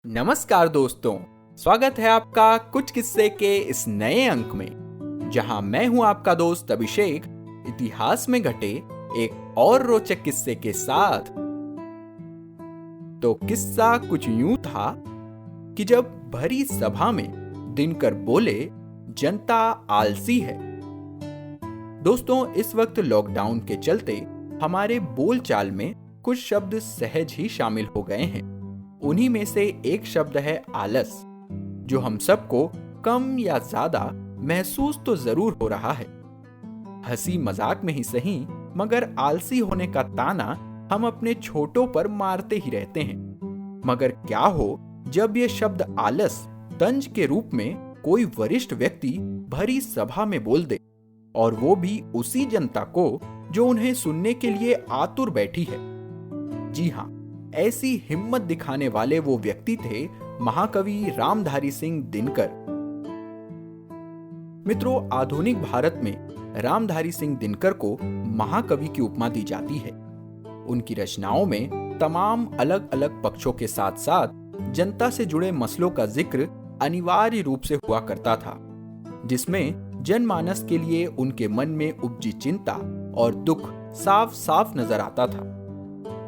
नमस्कार दोस्तों, स्वागत है आपका कुछ किस्से के इस नए अंक में, जहां मैं हूं आपका दोस्त अभिषेक, इतिहास में घटे एक और रोचक किस्से के साथ। तो किस्सा कुछ यूं था कि जब भरी सभा में दिनकर बोले, जनता आलसी है। दोस्तों, इस वक्त लॉकडाउन के चलते हमारे बोलचाल में कुछ शब्द सहज ही शामिल हो गए हैं। उन्हीं में से एक शब्द है आलस, जो हम सबको कम या ज्यादा महसूस तो जरूर हो रहा है। हंसी मजाक में ही सही, मगर आलसी होने का ताना हम अपने छोटों पर मारते ही रहते हैं। मगर क्या हो जब ये शब्द आलस तंज के रूप में कोई वरिष्ठ व्यक्ति भरी सभा में बोल दे, और वो भी उसी जनता को जो उन्हें सुनने के लिए आतुर बैठी है। जी हाँ, ऐसी हिम्मत दिखाने वाले वो व्यक्ति थे महाकवि रामधारी सिंह दिनकर। मित्रों, आधुनिक भारत में रामधारी सिंह दिनकर को महाकवि की उपमा दी जाती है। उनकी रचनाओं में तमाम अलग अलग पक्षों के साथ साथ जनता से जुड़े मसलों का जिक्र अनिवार्य रूप से हुआ करता था, जिसमें जनमानस के लिए उनके मन में उपजी चिंता और दुख साफ साफ नजर आता था।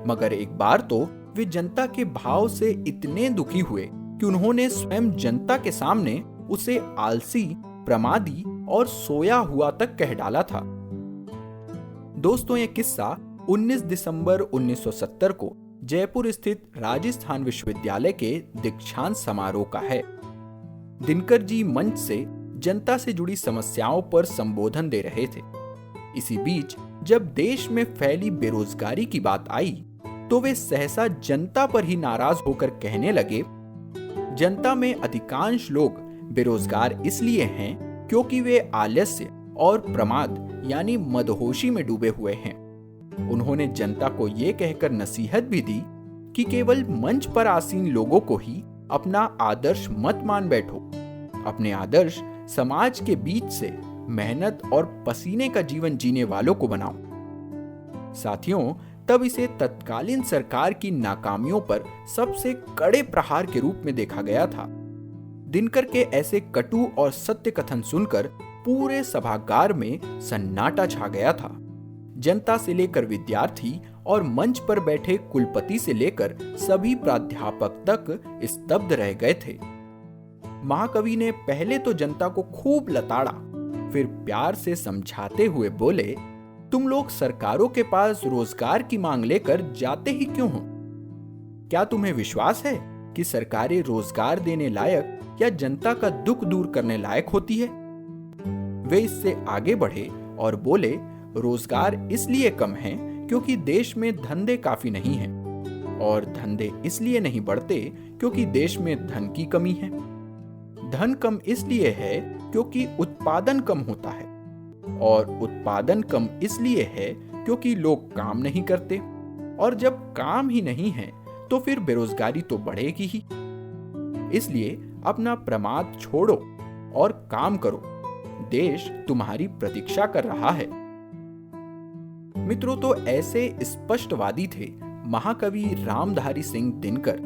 मगर एक बार तो वे जनता के भाव से इतने दुखी हुए कि उन्होंने स्वयं जनता के सामने उसे आलसी, प्रमादी और सोया हुआ तक कह डाला था। दोस्तों, यह किस्सा 19 दिसंबर 1970 को जयपुर स्थित राजस्थान विश्वविद्यालय के दीक्षांत समारोह का है। दिनकर जी मंच से जनता से जुड़ी समस्याओं पर संबोधन दे रहे थे। इसी बीच जब देश में फैली बेरोजगारी की बात आई, तो वे सहसा जनता पर ही नाराज होकर कहने लगे, जनता में अधिकांश लोग बेरोजगार इसलिए हैं क्योंकि वे आलस्य और प्रमाद यानी मदहोशी में डूबे हुए हैं। उन्होंने जनता को यह कहकर नसीहत भी दी कि केवल मंच पर आसीन लोगों को ही अपना आदर्श मत मान बैठो। अपने आदर्श समाज के बीच से मेहनत और पसीने का जीवन जीने वालों को बनाओ। साथियों, तब इसे तत्कालीन सरकार की नाकामियों पर सबसे कड़े प्रहार के रूप में देखा गया था। दिनकर के ऐसे कटु और सत्य कथन सुनकर पूरे सभागार में सन्नाटा छा गया था। जनता से लेकर विद्यार्थी और मंच पर बैठे कुलपति से लेकर सभी प्राध्यापक तक स्तब्ध रह गए थे। महाकवि ने पहले तो जनता को खूब लताड़ा, फिर प्यार से समझाते हुए बोले, तुम लोग सरकारों के पास रोजगार की मांग लेकर जाते ही क्यों हो? क्या तुम्हें विश्वास है कि सरकारें रोजगार देने लायक या जनता का दुख दूर करने लायक होती है? वे इससे आगे बढ़े और बोले, रोजगार इसलिए कम हैं क्योंकि देश में धंधे काफी नहीं हैं, और धंधे इसलिए नहीं बढ़ते क्योंकि देश में धन की कमी है। धन कम इसलिए है क्योंकि उत्पादन कम होता है, और उत्पादन कम इसलिए है क्योंकि लोग काम नहीं करते, और जब काम ही नहीं है तो फिर बेरोजगारी तो बढ़ेगी ही। इसलिए अपना प्रमाद छोड़ो और काम करो, देश तुम्हारी प्रतीक्षा कर रहा है। मित्रों, तो ऐसे स्पष्टवादी थे महाकवि रामधारी सिंह दिनकर,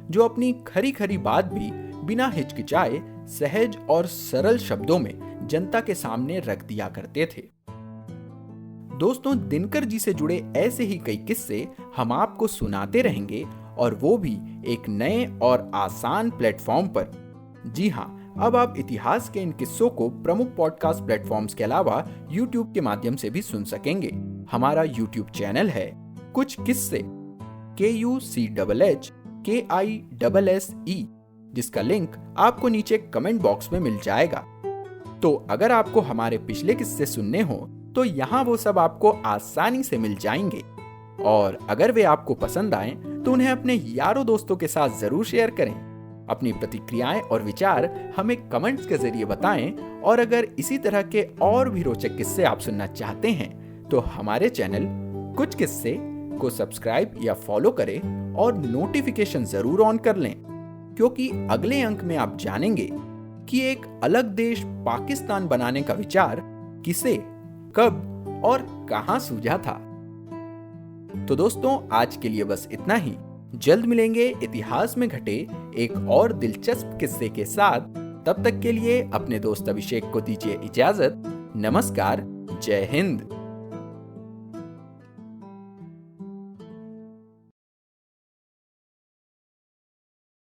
जो अपनी खरी खरी बात भी बिना हिचकिचाए सहज और सरल शब्दों में जनता के सामने रख दिया करते थे। दोस्तों, दिनकर जी से जुड़े ऐसे ही कई किस्से हम आपको सुनाते रहेंगे, और वो भी एक नए और आसान प्लेटफॉर्म पर। जी हाँ, अब आप इतिहास के इन किस्सों को प्रमुख पॉडकास्ट प्लेटफॉर्म्स के अलावा YouTube के माध्यम से भी सुन सकेंगे। हमारा YouTube चैनल है कुछ किस्से, KUCHHKISSE, जिसका लिंक आपको नीचे कमेंट बॉक्स में मिल जाएगा। तो अगर आपको हमारे पिछले किस्से सुनने हो तो यहाँ वो सब आपको आसानी से मिल जाएंगे, और अगर वे आपको पसंद आए तो उन्हें अपने यारों दोस्तों के साथ जरूर शेयर करें। अपनी प्रतिक्रियाएं और विचार हमें कमेंट्स के जरिए बताएं, और अगर इसी तरह के और भी रोचक किस्से आप सुनना चाहते हैं तो हमारे चैनल कुछ किस्से को सब्सक्राइब या फॉलो करें और नोटिफिकेशन जरूर ऑन कर लें, क्योंकि अगले अंक में आप जानेंगे कि एक अलग देश पाकिस्तान बनाने का विचार किसे, कब और कहां सूझा था। तो दोस्तों, आज के लिए बस इतना ही। जल्द मिलेंगे इतिहास में घटे एक और दिलचस्प किस्से के साथ। तब तक के लिए अपने दोस्त अभिषेक को दीजिए इजाजत। नमस्कार। जय हिंद।